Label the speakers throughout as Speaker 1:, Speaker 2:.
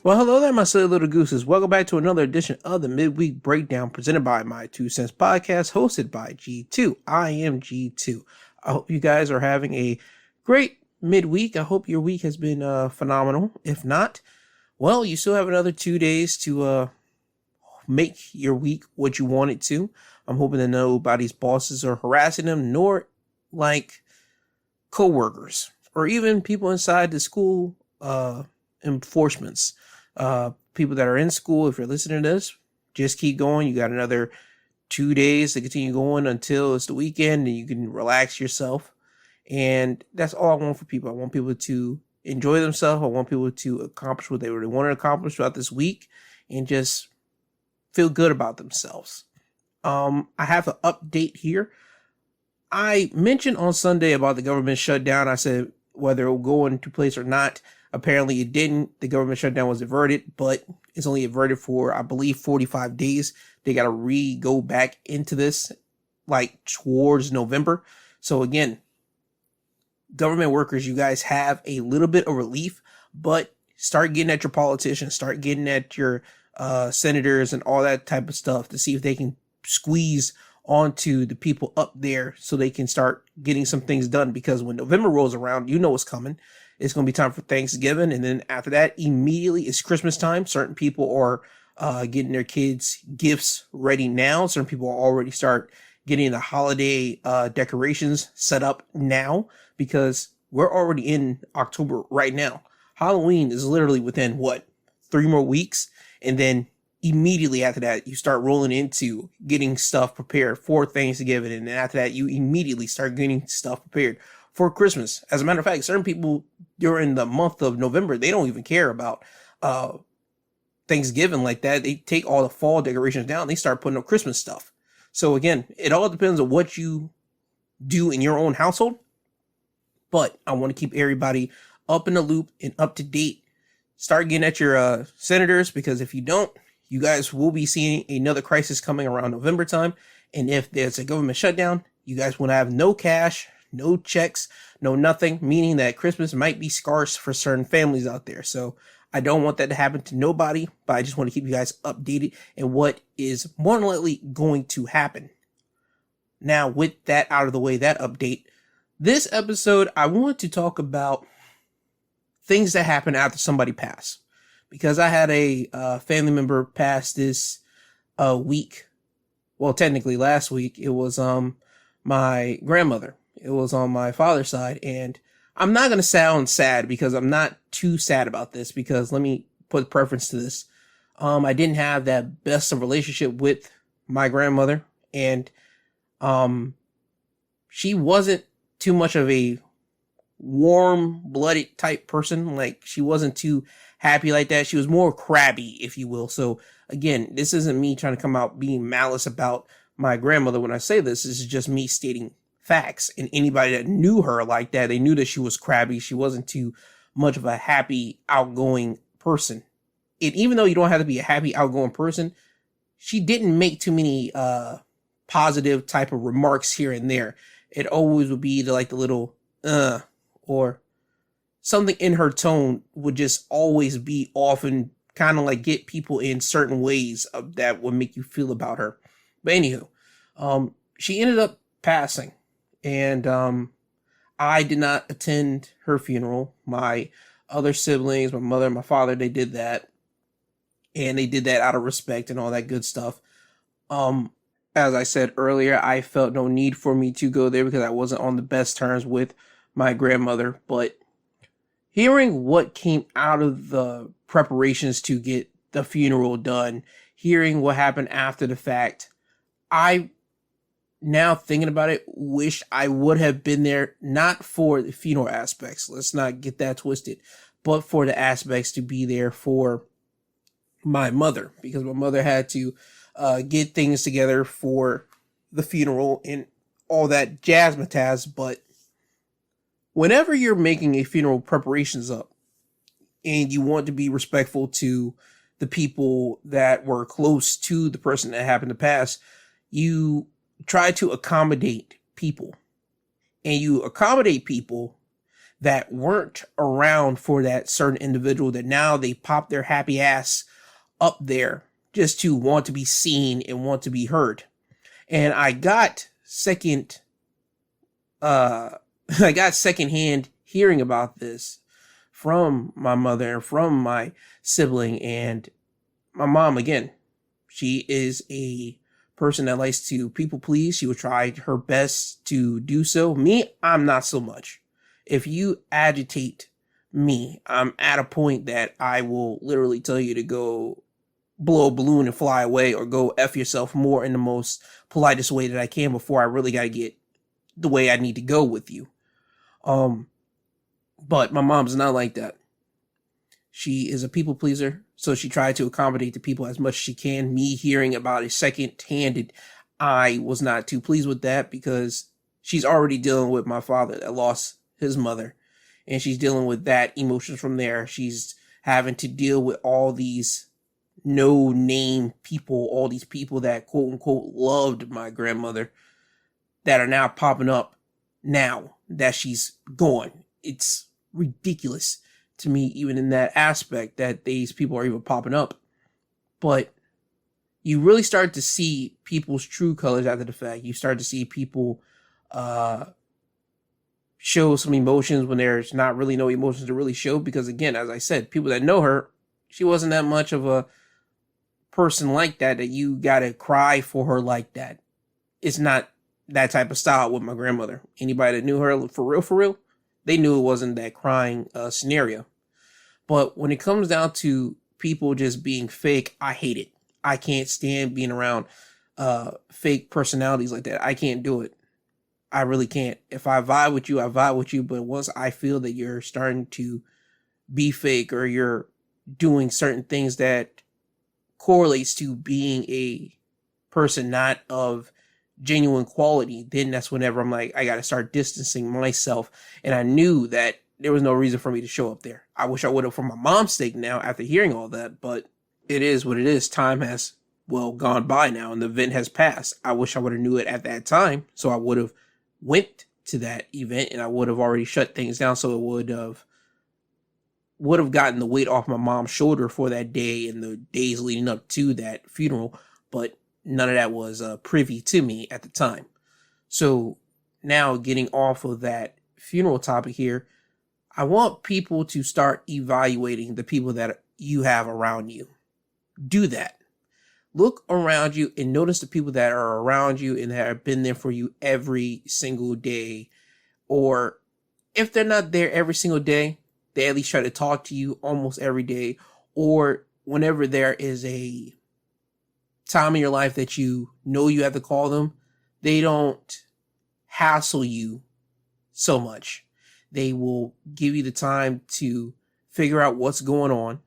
Speaker 1: Well, hello there, my silly little gooses. Welcome back to another edition of the Midweek Breakdown presented by My Two Cents Podcast, hosted by G2. I am G2. I hope you guys are having a great midweek. I hope your week has been phenomenal. If not, well, you still have another 2 days to make your week what you want it to. I'm hoping that nobody's bosses are harassing them, nor like co-workers or even people inside the school enforcements. People that are in school, if you're listening to this, just keep going. You got another 2 days to continue going until it's the weekend and you can relax yourself. And that's all I want for people. I want people to enjoy themselves. I want people to accomplish what they really want to accomplish throughout this week and just feel good about themselves. I have an update here. I mentioned on Sunday about the government shutdown. I said whether it will go into place or not. Apparently it didn't. The government shutdown was averted, but it's only averted for, I believe, 45 days. They got to go back into this like towards November. So again, government workers, you guys have a little bit of relief, but start getting at your politicians, start getting at your senators and all that type of stuff to see if they can squeeze onto the people up there so they can start getting some things done. Because when November rolls around, you know what's coming. It's going to be time for Thanksgiving. And then after that, immediately it's Christmas time. Certain people are getting their kids gifts ready now. Certain people already start getting the holiday decorations set up now because we're already in October right now. Halloween is literally within 3 more weeks. And then immediately after that, you start rolling into getting stuff prepared for Thanksgiving. And then after that, you immediately start getting stuff prepared for Christmas. As a matter of fact, certain people during the month of November, they don't even care about Thanksgiving like that. They take all the fall decorations down. They start putting up Christmas stuff. So again, it all depends on what you do in your own household. But I want to keep everybody up in the loop and up to date. Start getting at your senators, because if you don't, you guys will be seeing another crisis coming around November time. And if there's a government shutdown, you guys will have no cash, no checks, no nothing, meaning that Christmas might be scarce for certain families out there. So I don't want that to happen to nobody, but I just want to keep you guys updated and what is more than likely going to happen. Now, with that out of the way, that update, this episode, I want to talk about things that happen after somebody passed. Because I had a family member pass this week. Well, technically last week. It was my grandmother. It was on my father's side. And I'm not going to sound sad because I'm not too sad about this. Because let me put preference to this. I didn't have that best of relationship with my grandmother. And she wasn't too much of a warm-blooded type person. Like, she wasn't too happy like that. She was more crabby, if you will. So again, this isn't me trying to come out being malice about my grandmother when I say this. This is just me stating facts. And anybody that knew her like that, they knew that she was crabby. She wasn't too much of a happy, outgoing person. And even though you don't have to be a happy, outgoing person, she didn't make too many positive type of remarks here and there. It always would be the little or something in her tone would just always be off and kind of like get people in certain ways of that would make you feel about her. But anywho, she ended up passing, and I did not attend her funeral. My other siblings, my mother and my father, they did that, and they did that out of respect and all that good stuff. As I said earlier, I felt no need for me to go there because I wasn't on the best terms with my grandmother, but hearing what came out of the preparations to get the funeral done, hearing what happened after the fact, I, now thinking about it, wish I would have been there, not for the funeral aspects, let's not get that twisted, but for the aspects to be there for my mother, because my mother had to get things together for the funeral and all that jazzmatazz. But whenever you're making a funeral preparations up and you want to be respectful to the people that were close to the person that happened to pass, you try to accommodate people. And you accommodate people that weren't around for that certain individual, that now they pop their happy ass up there just to want to be seen and want to be heard. And I got secondhand hearing about this from my mother and from my sibling. And my mom, again, she is a person that likes to people please. She will try her best to do so. Me, I'm not so much. If you agitate me, I'm at a point that I will literally tell you to go blow a balloon and fly away, or go F yourself more in the most politest way that I can before I really got to get the way I need to go with you. But my mom's not like that. She is a people pleaser, so she tried to accommodate the people as much as she can. Me hearing about it second-handed, I was not too pleased with that, because she's already dealing with my father that lost his mother, and she's dealing with that emotions from there. She's having to deal with all these no-name people, all these people that quote-unquote loved my grandmother, that are now popping up now that she's gone. It's ridiculous to me, even in that aspect, that these people are even popping up. But you really start to see people's true colors after the fact. You start to see people show some emotions when there's not really no emotions to really show. Because again, as I said, people that know her, she wasn't that much of a person like that you gotta cry for her like that. It's not that type of style with my grandmother. Anybody that knew her for real, they knew it wasn't that crying scenario. But when it comes down to people just being fake, I hate it. I can't stand being around fake personalities like that. I can't do it. I really can't. If I vibe with you, I vibe with you. But once I feel that you're starting to be fake, or you're doing certain things that correlates to being a person not of genuine quality, then that's whenever I'm like, I got to start distancing myself. And I knew that there was no reason for me to show up there. I wish I would have for my mom's sake now after hearing all that, but it is what it is. Time has, gone by now, and the event has passed. I wish I would have knew it at that time, so I would have went to that event, and I would have already shut things down, so it would have gotten the weight off my mom's shoulder for that day and the days leading up to that funeral. But none of that was privy to me at the time. So now, getting off of that funeral topic here, I want people to start evaluating the people that you have around you. Do that. Look around you and notice the people that are around you and that have been there for you every single day. Or if they're not there every single day, they at least try to talk to you almost every day. Or whenever there is a time in your life that you know you have to call them, they don't hassle you so much. They will give you the time to figure out what's going on,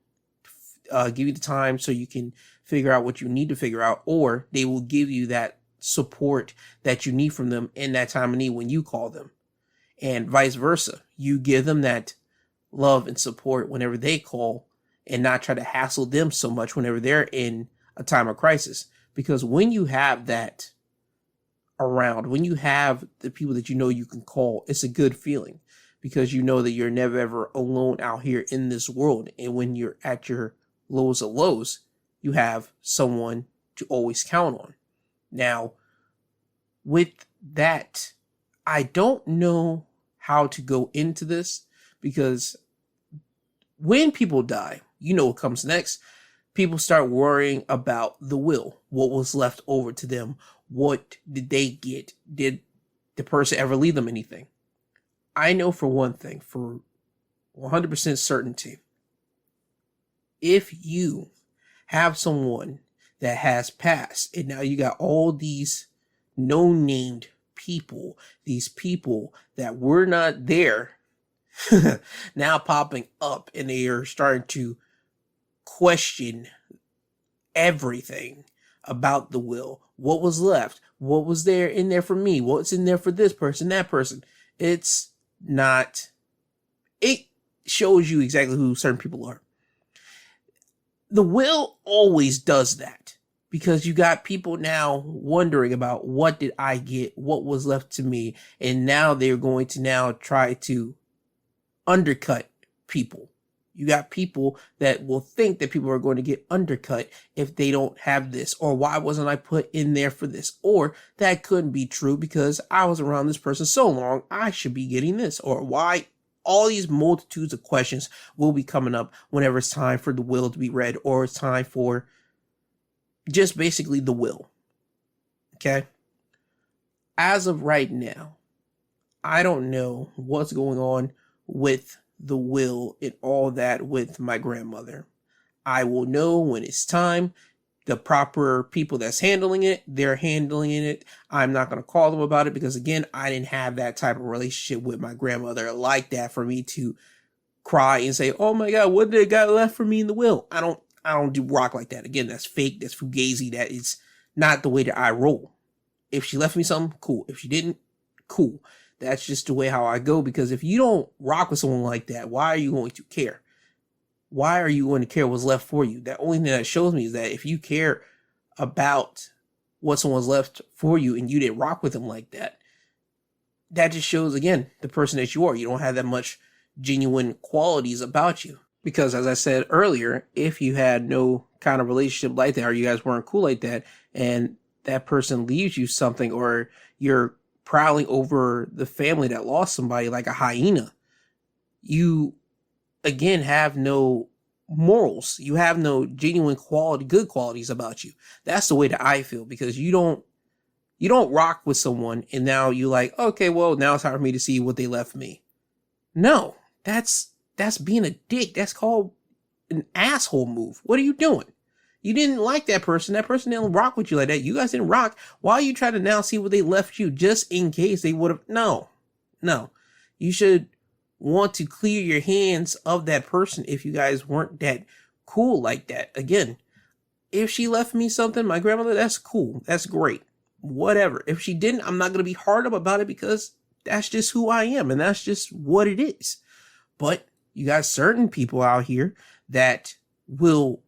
Speaker 1: give you the time so you can figure out what you need to figure out, or they will give you that support that you need from them in that time of need when you call them, and vice versa. You give them that love and support whenever they call, and not try to hassle them so much whenever they're in a time of crisis. Because when you have that around, when you have the people that you know you can call, it's a good feeling, because you know that you're never ever alone out here in this world. And when you're at your lowest of lows, you have someone to always count on. Now, with that, I don't know how to go into this, because when people die, you know what comes next. People start worrying about the will. What was left over to them? What did they get? Did the person ever leave them anything? I know for one thing, for 100% certainty, if you have someone that has passed, and now you got all these no-named people, these people that were not there, now popping up, and they are starting to question everything about the will. What was left? What was there in there for me? What's in there for this person, that person? It's not, it shows you exactly who certain people are. The will always does that, because you got people now wondering about, what did I get? What was left to me? And now they're going to now try to undercut people. You got people that will think that people are going to get undercut if they don't have this, or why wasn't I put in there for this, or that couldn't be true because I was around this person so long, I should be getting this, or why. All these multitudes of questions will be coming up whenever it's time for the will to be read, or it's time for just basically the will. Okay? As of right now, I don't know what's going on with the will and all that with my grandmother. I will know when it's time. The proper people that's handling it, they're handling it. I'm not going to call them about it because, again, I didn't have that type of relationship with my grandmother like that for me to cry and say, oh my God, what did they got left for me in the will? I don't do rock like that. Again, that's fake. That's fugazi. That is not the way that I roll. If she left me something, cool. If she didn't, cool. That's just the way how I go, because if you don't rock with someone like that, why are you going to care? Why are you going to care what's left for you? That only thing that shows me is that if you care about what someone's left for you and you didn't rock with them like that, that just shows, again, the person that you are. You don't have that much genuine qualities about you. Because as I said earlier, if you had no kind of relationship like that, or you guys weren't cool like that, and that person leaves you something, or you're prowling over the family that lost somebody like a hyena, you again have no morals. You have no genuine good qualities about you. That's the way that I feel, because you don't rock with someone and now you like, okay, well, now it's time for me to see what they left me. No, that's being a dick. That's called an asshole move. What are you doing? You didn't like that person. That person didn't rock with you like that. You guys didn't rock. Why are you trying to now see what they left you just in case they would have? No. You should want to clear your hands of that person if you guys weren't that cool like that. Again, if she left me something, my grandmother, that's cool. That's great. Whatever. If she didn't, I'm not going to be hard up about it because that's just who I am and that's just what it is. But you got certain people out here that will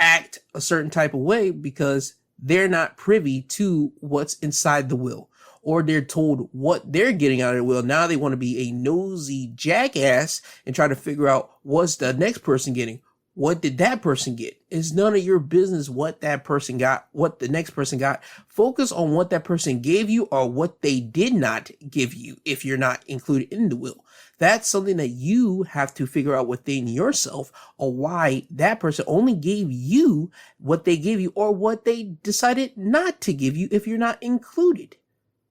Speaker 1: act a certain type of way because they're not privy to what's inside the will, or they're told what they're getting out of the will. Now they want to be a nosy jackass and try to figure out what's the next person getting. What did that person get? It's none of your business what that person got, what the next person got. Focus on what that person gave you or what they did not give you if you're not included in the will. That's something that you have to figure out within yourself, or why that person only gave you what they gave you or what they decided not to give you if you're not included.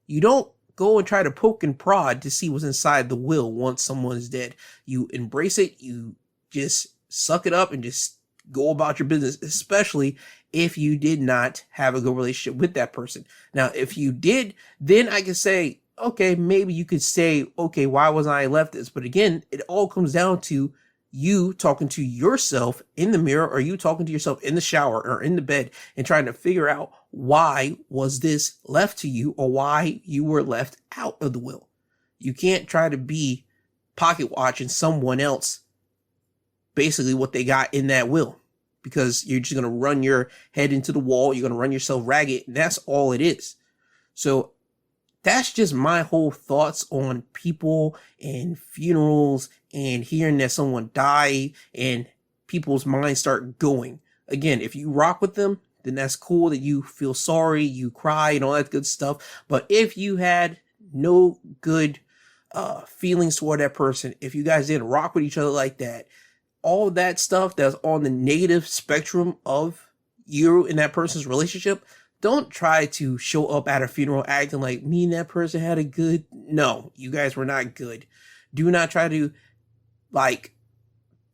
Speaker 1: You don't go and try to poke and prod to see what's inside the will once someone is dead. You embrace it. You just suck it up and just go about your business, especially if you did not have a good relationship with that person. Now, if you did, then I can say, okay, maybe you could say, okay, why wasn't I left this? But again, it all comes down to you talking to yourself in the mirror, or you talking to yourself in the shower or in the bed and trying to figure out why was this left to you, or why you were left out of the will. You can't try to be pocket watching someone else basically what they got in that will, because you're just going to run your head into the wall. You're going to run yourself ragged. And that's all it is. So that's just my whole thoughts on people and funerals and hearing that someone died and people's minds start going. Again, if you rock with them, then that's cool that you feel sorry, you cry and all that good stuff. But if you had no good feelings toward that person, if you guys didn't rock with each other like that, all that stuff that's on the negative spectrum of you and that person's relationship, don't try to show up at a funeral acting like me and that person had a good. No, you guys were not good. Do not try to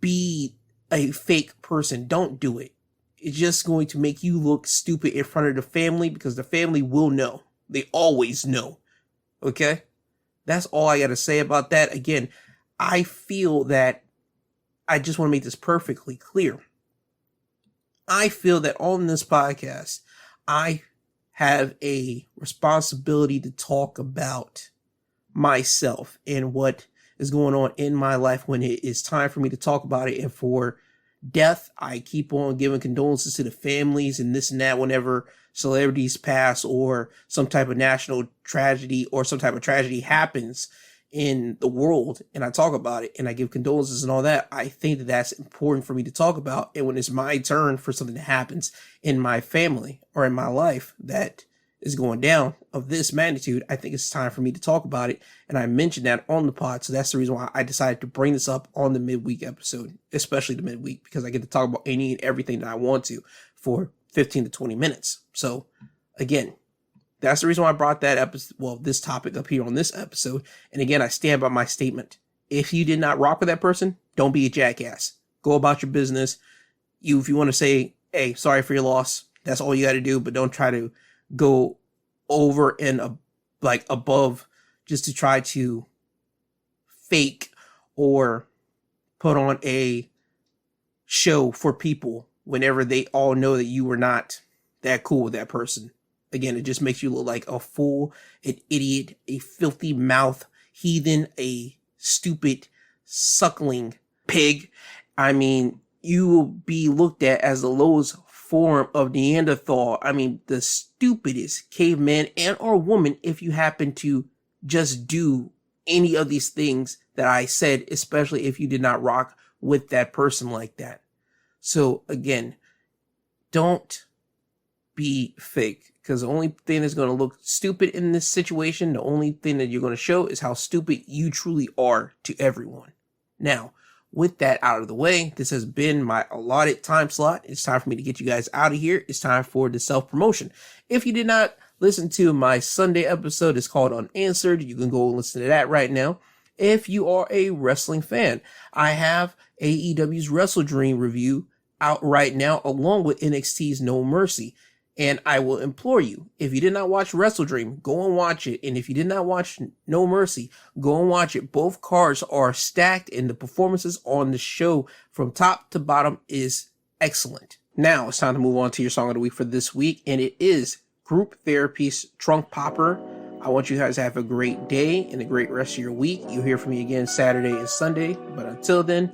Speaker 1: be a fake person. Don't do it. It's just going to make you look stupid in front of the family, because the family will know. They always know. Okay? That's all I got to say about that. Again, I feel that I just want to make this perfectly clear. I feel that on this podcast, I have a responsibility to talk about myself and what is going on in my life when it is time for me to talk about it. And for death, I keep on giving condolences to the families and this and that whenever celebrities pass or some type of national tragedy or some type of tragedy happens in the world and I talk about it and I give condolences and all that, I think that that's important for me to talk about. And when it's my turn for something that happens in my family or in my life that is going down of this magnitude, I think it's time for me to talk about it. And I mentioned that on the pod. So that's the reason why I decided to bring this up on the midweek episode, especially the midweek, because I get to talk about any and everything that I want to for 15 to 20 minutes. So again, that's the reason why I brought that episode, this topic up here on this episode. And again, I stand by my statement. If you did not rock with that person, don't be a jackass. Go about your business. If you want to say, hey, sorry for your loss, that's all you got to do. But don't try to go over and above just to try to fake or put on a show for people whenever they all know that you were not that cool with that person. Again, it just makes you look like a fool, an idiot, a filthy mouth heathen, a stupid suckling pig. I mean, you will be looked at as the lowest form of Neanderthal. I mean, the stupidest caveman and or woman if you happen to just do any of these things that I said, especially if you did not rock with that person like that. So again, don't be fake, because the only thing that's going to look stupid in this situation, the only thing that you're going to show is how stupid you truly are to everyone. Now, with that out of the way, this has been my allotted time slot. It's time for me to get you guys out of here. It's time for the self-promotion. If you did not listen to my Sunday episode, it's called Unanswered. You can go listen to that right now. If you are a wrestling fan, I have AEW's Wrestle Dream review out right now, along with NXT's No Mercy. And I will implore you, if you did not watch Wrestle Dream, go and watch it. And if you did not watch No Mercy, go and watch it. Both cards are stacked and the performances on the show from top to bottom is excellent. Now it's time to move on to your song of the week for this week. And it is Group Therapy's Trunk Popper. I want you guys to have a great day and a great rest of your week. You'll hear from me again Saturday and Sunday. But until then,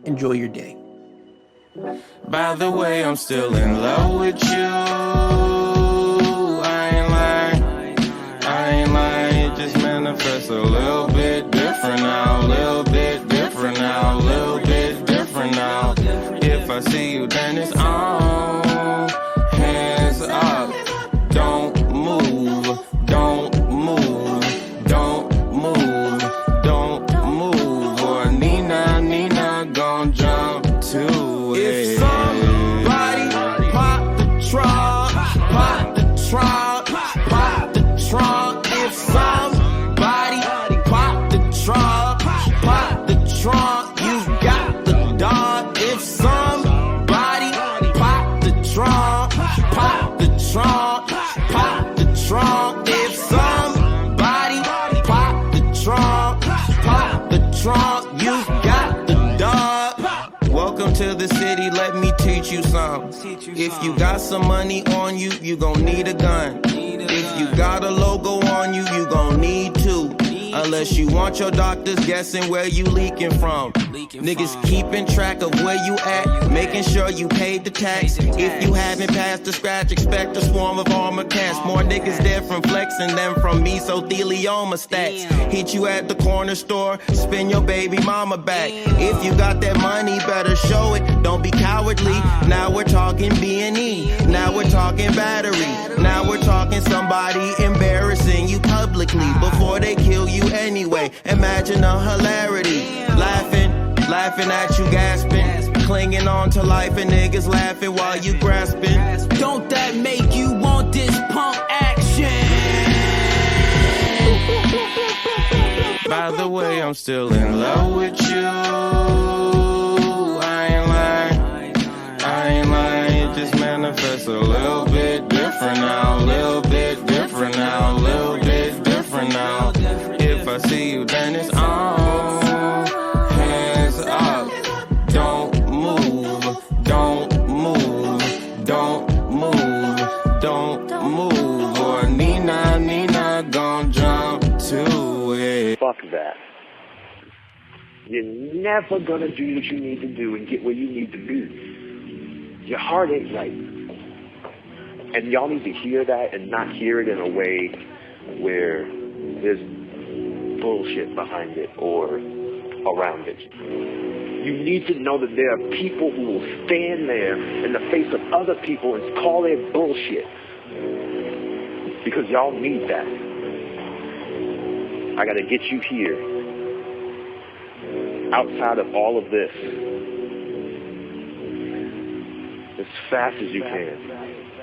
Speaker 1: enjoy your day.
Speaker 2: By the way, I'm still in love with you. I ain't lying. It just manifests a little bit different now. A little bit different now. A little bit different now. If I see you, then it's on. Hands up. Don't move. Don't move. Don't move. Don't move. Or Nina gon' jump too. If somebody pop the trunk, pop the trunk, pop the trunk. If somebody pop the trunk, pop the trunk, you got the dog. If somebody pop the trunk, pop the trunk, pop the trunk. If somebody pop the trunk, pop the trunk, you got the dog. Welcome to the city, let me teach you something. If you got some money on you, you gon' need a gun. If you got a logo on you, you gon' need two. Unless you want your doctors guessing where you leaking from. Niggas keeping track of where you at, making sure you paid the tax. If you haven't passed the scratch, expect a swarm of armor cats. More niggas there from flexing than from mesothelioma stats. Hit you at the corner store, spin your baby mama back. If you got that money, better show it, don't be cowardly. Now we're talking B&E, now we're talking battery. Now we're talking somebody embarrassing you publicly before they kill you anyway. Imagine a hilarity, laughing at you gasping, clinging on to life and niggas laughing while you grasping. Don't that make you want this pump action? By the way, I'm still in love with you. I ain't lying. It just manifests a little bit different now. A little bit different now. A little bit different now. If I see you, then it's on. Hands up. Don't move. Don't move. Don't move. Don't move. Or Nina gon' jump to it.
Speaker 3: Fuck that. You're never gonna do what you need to do and get where you need to be. Your heart ain't right. And y'all need to hear that and not hear it in a way where there's bullshit behind it or around it. You need to know that there are people who will stand there in the face of other people and call it bullshit. Because y'all need that. I gotta get you here. Outside of all of this. As fast as you can.